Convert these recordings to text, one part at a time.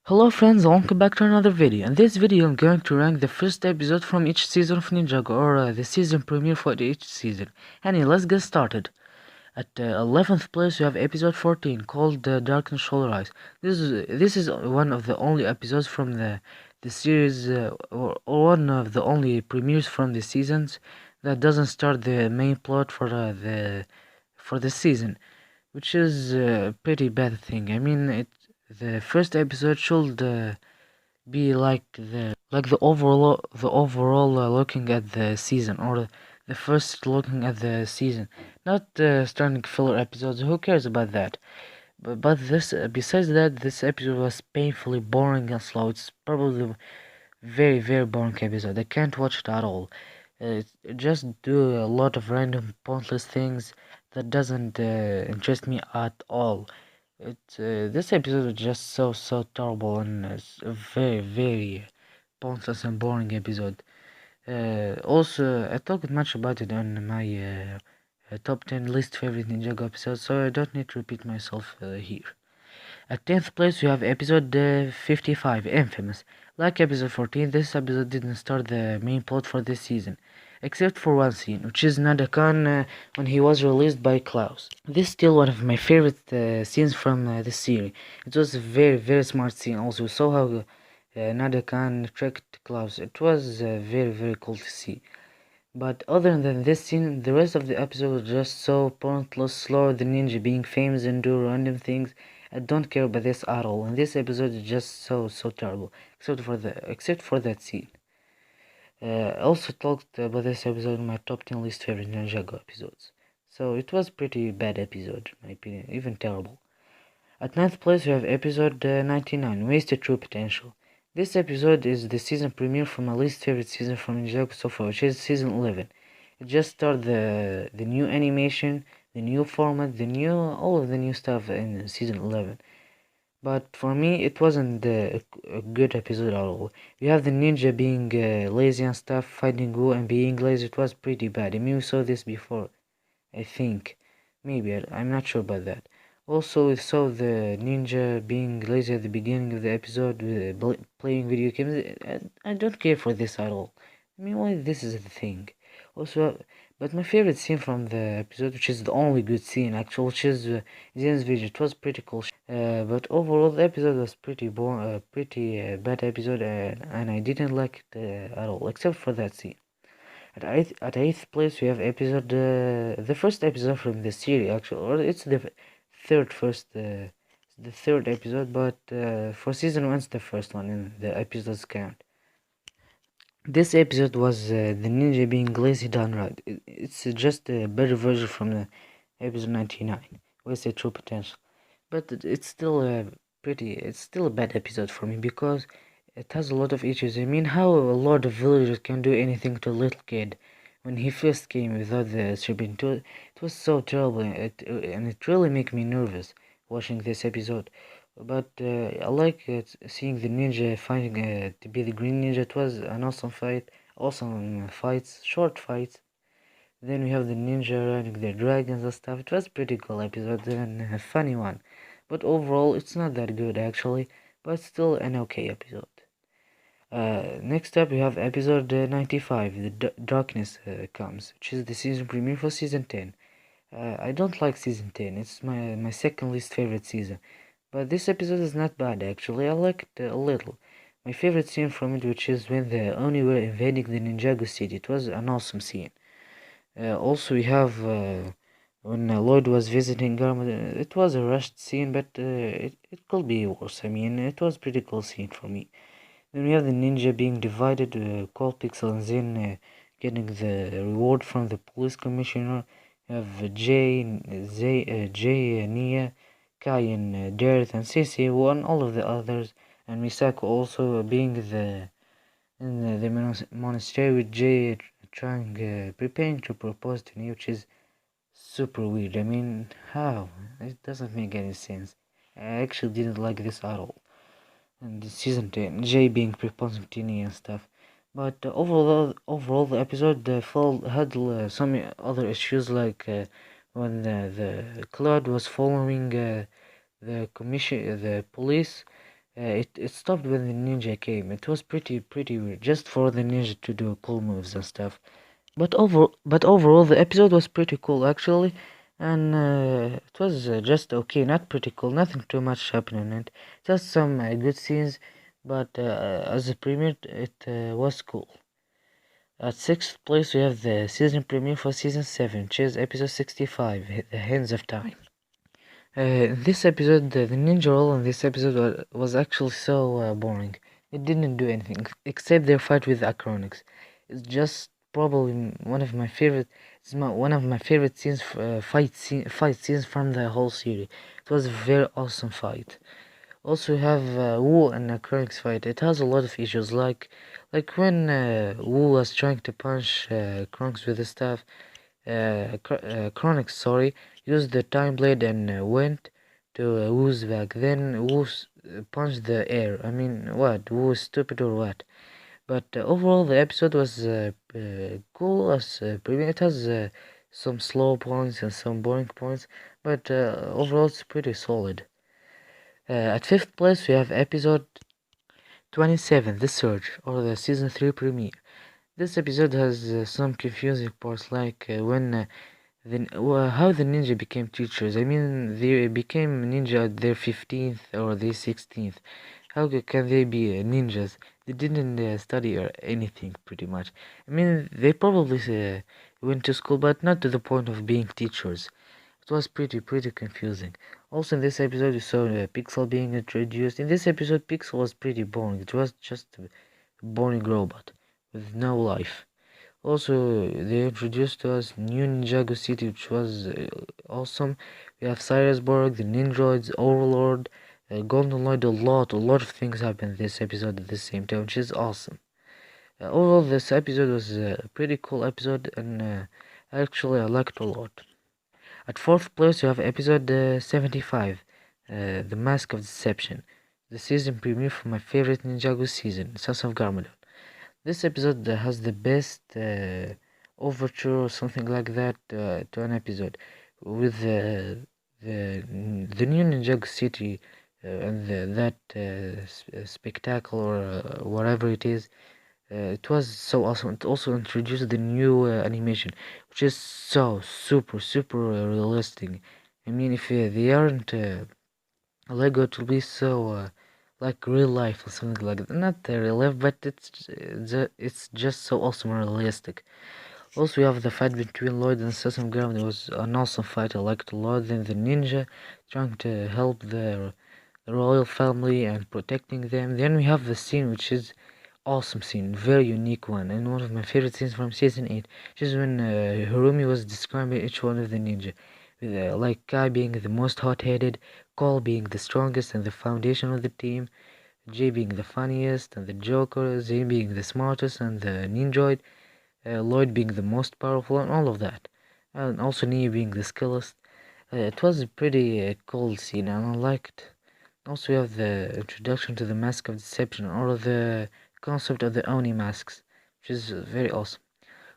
Hello friends, welcome back to another video. In this video I'm going to rank the first episode from each season of Ninjago, or the season premiere for each season. Anyway, let's get started. At 11th place we have episode 14 called Darkness Shall Rise. This is one of the only episodes from the series, or one of the only premieres from the seasons that doesn't start the main plot for the season, which is a pretty bad thing. I mean, the first episode should be like the overall looking at the season, or the first looking at the season, not starting filler episodes. Who cares about that? But this besides that, this episode was painfully boring and slow. It's probably very boring episode. I can't watch it at all. It just do a lot of random pointless things that doesn't interest me at all. This episode was just so terrible, and it's a very pointless and boring episode. Also, I talked much about it on my top 10 least favorite Ninjago episodes, so I don't need to repeat myself here. At 10th place we have episode 55, Infamous. Like episode 14, this episode didn't start the main plot for this season, except for one scene, which is Nadakan when he was released by Klaus. This is still one of my favorite scenes from this series. It was a very smart scene. Also, we saw how Nadakan tricked Klaus. It was very cool to see. But other than this scene, the rest of the episode was just so pointless, slower than Ninja being famous and do random things. I don't care about this at all, and this episode is just so terrible, except for that scene. I also talked about this episode in my top 10 least favorite Ninjago episodes. So it was pretty bad episode, in my opinion, even terrible. At 9th place we have episode 99, Wasted True Potential. This episode is the season premiere for my least favorite season from Ninjago so far, which is season 11. It just started the new animation, the new format, all of the new stuff in season 11. But for me, it wasn't a good episode at all. You have the ninja being lazy and stuff, fighting Wu and being lazy. It was pretty bad. I mean, we saw this before, I think. Maybe, I'm not sure about that. Also, we saw the ninja being lazy at the beginning of the episode, playing video games. I don't care for this at all. I mean, why this is the thing. Also, but my favorite scene from the episode, which is the only good scene actually, which is Zen's video. It was pretty cool. But overall, the episode was pretty boring, pretty bad episode, and I didn't like it at all, except for that scene. At eighth place, we have the first episode from the series actually, or it's the third episode, but for season one, it's the first one in the episodes count. This episode was the ninja being lazy done right. It's just a better version from the episode 99, with the true potential. But it's still it's still a bad episode for me because it has a lot of issues. I mean, how a lot of villagers can do anything to a little kid when he first came without the serpent. It was so terrible, and it really made me nervous watching this episode. But I like seeing the ninja fighting to be the green ninja. It was an awesome fights, short fights. Then we have the ninja riding the dragons and stuff. It was a pretty cool episode and a funny one. But overall, it's not that good actually, but still an okay episode. Next up, we have episode 95, The Darkness Comes, which is the season premiere for season 10. I don't like season 10, it's my second least favorite season. But this episode is not bad actually, I like it a little. My favorite scene from it, which is when the Oni were invading the Ninjago city. It was an awesome scene. Also, we have when Lloyd was visiting Garma. It was a rushed scene, but it could be worse. I mean, it was a pretty cool scene for me. Then we have the ninja being divided, Cold Pixel and Zen getting the reward from the police commissioner. We have Jay, Nia, Kai, and Dareth, and Sissy, and all of the others, and Misako also being in the monastery with Jay preparing to propose to Nia, which is super weird. I mean, how? It doesn't make any sense. I actually didn't like this at all. And season 10, Jay being proposing to Nia and stuff. But overall, the episode had some other issues, like when the Cloud was following the police, It stopped when the ninja came. It was pretty weird, just for the ninja to do cool moves and stuff. But overall, the episode was pretty cool actually, and it was just okay, not pretty cool, nothing too much happening in it. Just some good scenes, but as a premiere, it was cool. At sixth place, we have the season premiere for season 7, which is episode 65, The Hands of Time. In this episode, the ninja role in this episode was actually so boring. It didn't do anything except their fight with the Acronics. It's just probably one of my favorite scenes, fight scenes from the whole series. It was a very awesome fight. Also, we have Wu and Acronics fight. It has a lot of issues, like when Wu was trying to punch Kronks with the staff. Chronic, sorry, used the time blade and went to Wu's back. Then Wu punched the air. I mean, what? Wu is stupid or what? But overall, the episode was cool as premiere. It has some slow points and some boring points, but overall, it's pretty solid. At fifth place, we have episode 27, The Surge, or the season 3 premiere. This episode has some confusing parts, like how the ninja became teachers. I mean, they became ninja at their 15th or their 16th. How can they be ninjas? They didn't study or anything, pretty much. I mean, they probably went to school, but not to the point of being teachers. It was pretty confusing. Also, in this episode, you saw Pixel being introduced. In this episode, Pixel was pretty boring. It was just a boring robot with no life. Also, they introduced to us new Ninjago City, which was awesome. We have Cyrusburg, the Ninjroids, Overlord, Golden Lloyd. A lot of things happened in this episode at the same time, which is awesome. Overall, this episode was a pretty cool episode, and actually I liked a lot. At fourth place, you have episode 75, The Mask of Deception, the season premiere for my favorite Ninjago season, Sons of Garmadon. This episode has the best overture or something like that to an episode, with the new Ninjago City and that spectacle or whatever it is. It was so awesome. It also introduced the new animation, which is so super realistic. I mean, if they aren't Lego, it will be so like real life or something like that. Not real life, but it's just so awesome and realistic. Also, we have the fight between Lloyd and Sesame Ground. It was an awesome fight. I liked Lloyd and the ninja trying to help the royal family and protecting them. Then we have the scene, which is awesome scene, very unique one, and one of my favorite scenes from season 8, which is when Hirumi was describing each one of the ninja, with like Kai being the most hot-headed, Cole being the strongest and the foundation of the team, Jay being the funniest and the Joker, Zane being the smartest and the ninjoid, Lloyd being the most powerful, and all of that, and also Nia being the skillest. It was a pretty cool scene, and I liked. Also, we have the introduction to the Mask of Deception, or the concept of the Oni masks, which is very awesome.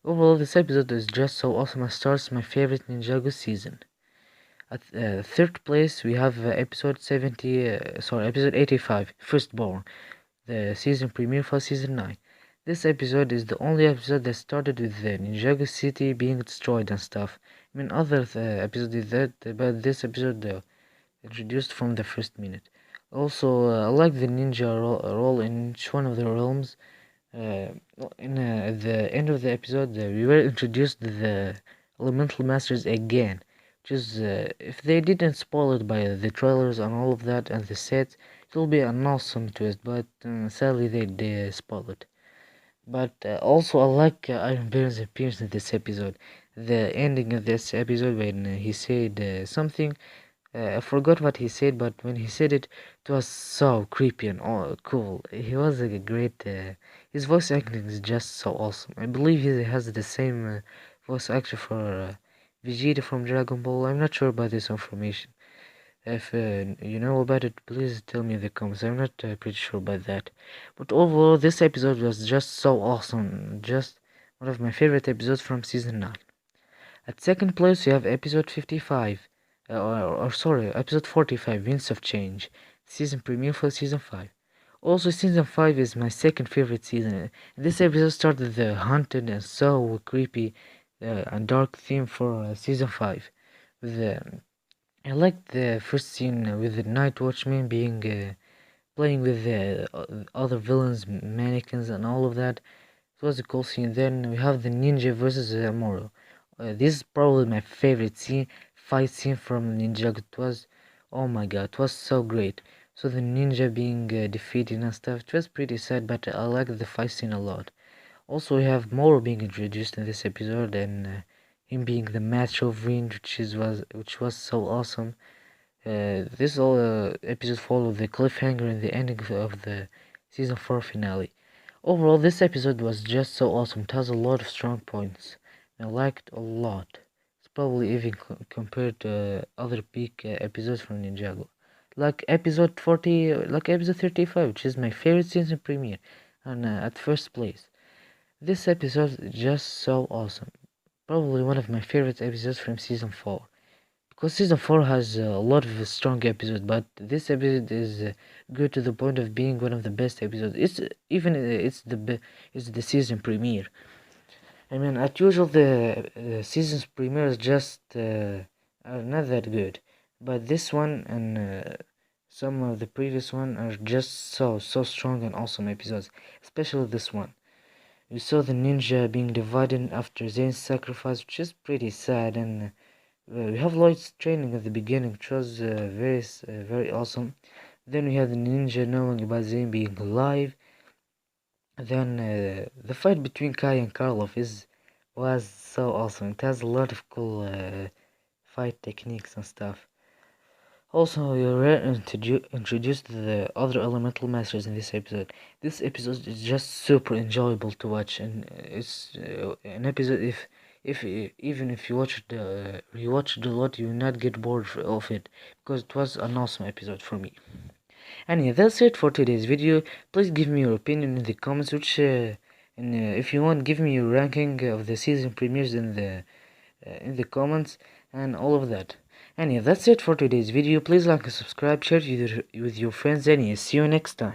Overall, this episode is just so awesome and starts my favorite Ninjago season. At third place, we have episode 85, Firstborn, the season premiere for season 9. This episode is the only episode that started with the Ninjago City being destroyed and stuff. I mean, other episodes did that, but this episode introduced from the first minute. Also, I like the ninja role in each one of the realms. Uh, at the end of the episode, we were introduced to the Elemental Masters again, which is, if they didn't spoil it by the trailers and all of that and the sets, it will be an awesome twist, but sadly they spoiled it. But also, I like Iron Baron's appearance in this episode. The ending of this episode when he said something, I forgot what he said, but when he said it, it was so creepy and cool. He was a great. His voice acting is just so awesome. I believe he has the same voice actor for Vegeta from Dragon Ball. I'm not sure about this information. If you know about it, please tell me in the comments. I'm not pretty sure about that. But overall, this episode was just so awesome. Just one of my favorite episodes from season 9. At second place, we have episode 55, episode 45, Winds of Change, season premiere for season 5. Also, season 5 is my second favorite season. This episode started the haunted and so creepy and dark theme for season 5. With, I liked the first scene with the night watchman being playing with the other villains, mannequins, and all of that. It was a cool scene. Then we have the ninja versus Moro. This is probably my favorite fight scene from Ninjago. It was, oh my god, it was so great. So the ninja being defeated and stuff, it was pretty sad, but I liked the fight scene a lot. Also, we have Moro being introduced in this episode, and him being the macho range, which was so awesome. This all episode followed the cliffhanger and the ending of the season 4 finale. Overall, this episode was just so awesome. It has a lot of strong points. I liked a lot. It's probably even compared to other peak episodes from Ninjago. Like episode 40, like episode 35, which is my favorite season premiere, and at first place. This episode is just so awesome. Probably one of my favorite episodes from season 4. Because season 4 has a lot of strong episodes, but this episode is good to the point of being one of the best episodes. It's even it's the season premiere. I mean, at usual the season's premiere is just are not that good, but this one and some of the previous one are just so strong and awesome episodes, especially this one. We saw the ninja being divided after Zane's sacrifice, which is pretty sad, and we have Lloyd's training at the beginning, which was very awesome. Then we had the ninja knowing about Zane being alive. Then the fight between Kai and Karloff was so awesome. It has a lot of cool fight techniques and stuff. Also, we were introduced to the other elemental masters in this episode. This episode is just super enjoyable to watch, and it's an episode if even if you watch it a lot, you will not get bored of it because it was an awesome episode for me. And yeah, that's it for today's video. Please give me your opinion in the comments, and if you want, give me your ranking of the season premieres in the comments and all of that. And yeah, that's it for today's video. Please like and subscribe, share it with your friends, and yeah, see you next time.